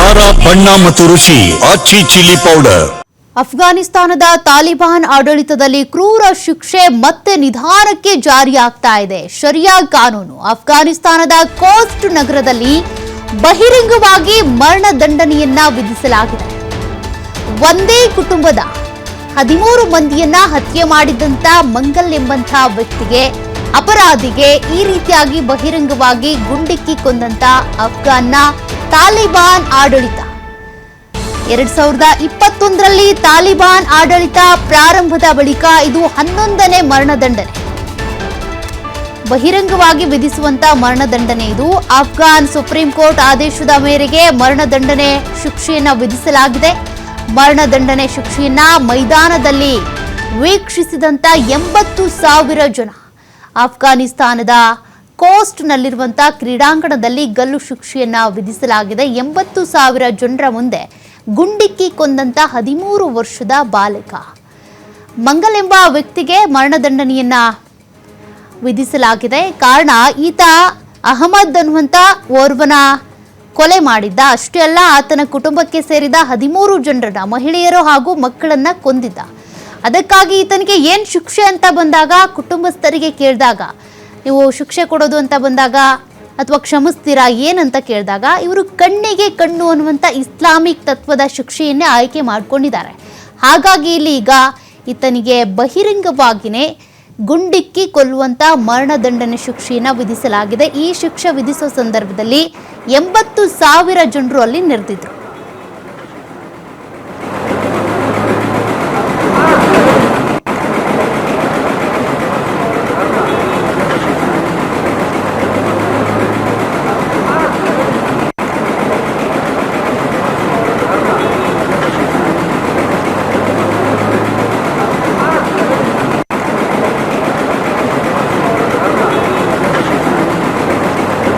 ಖಾರ ಬಣ್ಣ ಮತ್ತು ರುಚಿ ಆಚಿ ಚಿಲ್ಲಿ ಪೌಡರ್. ಅಫ್ಘಾನಿಸ್ತಾನದ ತಾಲಿಬಾನ್ ಆಡಳಿತದಲ್ಲಿ ಕ್ರೂರ ಶಿಕ್ಷೆ ಮತ್ತೆ ನಿಧಾನಕ್ಕೆ ಜಾರಿಯಾಗ್ತಾ ಇದೆ. ಶರಿಯಾ ಕಾನೂನು ಅಫ್ಘಾನಿಸ್ತಾನದ ಕೋಸ್ಟ್ ನಗರದಲ್ಲಿ ಬಹಿರಂಗವಾಗಿ ಮರಣದಂಡನೆಯನ್ನ ವಿಧಿಸಲಾಗಿದೆ. ಒಂದೇ ಕುಟುಂಬದ 13 ಮಂದಿಯನ್ನ ಹತ್ಯೆ ಮಾಡಿದಂತ ಮಂಗಲ್ ಎಂಬಂತ ವ್ಯಕ್ತಿಗೆ, ಅಪರಾಧಿಗೆ ಈ ರೀತಿಯಾಗಿ ಬಹಿರಂಗವಾಗಿ ಗುಂಡಿಕ್ಕಿ ಕೊಂದಂತ ಅಫ್ಘಾನ್ನ ತಾಲಿಬಾನ್ ಆಡಳಿತ 2021ರಲ್ಲಿ ತಾಲಿಬಾನ್ ಆಡಳಿತ ಪ್ರಾರಂಭದ ಬಳಿಕ ಇದು 11ನೇ ಮರಣದಂಡನೆ, ಬಹಿರಂಗವಾಗಿ ವಿಧಿಸುವಂತ ಮರಣದಂಡನೆ. ಇದು ಅಫ್ಘಾನ್ ಸುಪ್ರೀಂ ಕೋರ್ಟ್ ಆದೇಶದ ಮೇರೆಗೆ ಮರಣದಂಡನೆ ಶಿಕ್ಷೆಯನ್ನ ವಿಧಿಸಲಾಗಿದೆ. ಮರಣದಂಡನೆ ಶಿಕ್ಷೆಯನ್ನ ಮೈದಾನದಲ್ಲಿ ವೀಕ್ಷಿಸಿದಂತ 80,000 ಜನ ಅಫ್ಘಾನಿಸ್ತಾನದ ಕೋಸ್ಟ್ನಲ್ಲಿರುವಂತಹ ಕ್ರೀಡಾಂಗಣದಲ್ಲಿ ಗಲ್ಲು ಶಿಕ್ಷೆಯನ್ನ ವಿಧಿಸಲಾಗಿದೆ. 80,000 ಜನರ ಮುಂದೆ ಗುಂಡಿಕ್ಕಿ ಕೊಂದಂತ 13 ವರ್ಷದ ಬಾಲಕ ಮಂಗಲ್ ಎಂಬ ವ್ಯಕ್ತಿಗೆ ಮರಣದಂಡನೆಯನ್ನ ವಿಧಿಸಲಾಗಿದೆ. ಕಾರಣ, ಈತ ಅಹಮದ್ ಅನ್ನುವಂತ ಓರ್ವನ ಕೊಲೆ ಮಾಡಿದ್ದ. ಅಷ್ಟೇ ಅಲ್ಲ, ಆತನ ಕುಟುಂಬಕ್ಕೆ ಸೇರಿದ 13 ಜನರನ್ನ, ಮಹಿಳೆಯರು ಹಾಗೂ ಮಕ್ಕಳನ್ನ ಕೊಂದಿದ್ದ. ಅದಕ್ಕಾಗಿ ಈತನಿಗೆ ಏನ್ ಶಿಕ್ಷೆ ಅಂತ ಬಂದಾಗ, ಕುಟುಂಬಸ್ಥರಿಗೆ ಕೇಳಿದಾಗ, ನೀವು ಶಿಕ್ಷೆ ಕೊಡೋದು ಅಂತ ಬಂದಾಗ ಅಥವಾ ಕ್ಷಮಿಸ್ತೀರಾ ಏನಂತ ಕೇಳಿದಾಗ, ಇವರು ಕಣ್ಣಿಗೆ ಕಣ್ಣು ಅನ್ನುವಂಥ ಇಸ್ಲಾಮಿಕ್ ತತ್ವದ ಶಿಕ್ಷೆಯನ್ನೇ ಆಯ್ಕೆ ಮಾಡಿಕೊಂಡಿದ್ದಾರೆ. ಹಾಗಾಗಿ ಇಲ್ಲಿ ಈಗ ಈತನಿಗೆ ಬಹಿರಂಗವಾಗಿಯೇ ಗುಂಡಿಕ್ಕಿ ಕೊಲ್ಲುವಂಥ ಮರಣದಂಡನೆ ಶಿಕ್ಷೆಯನ್ನು ವಿಧಿಸಲಾಗಿದೆ. ಈ ಶಿಕ್ಷೆ ವಿಧಿಸುವ ಸಂದರ್ಭದಲ್ಲಿ 80,000 ಜನರು ಅಲ್ಲಿ ನೆರೆದಿದ್ರು.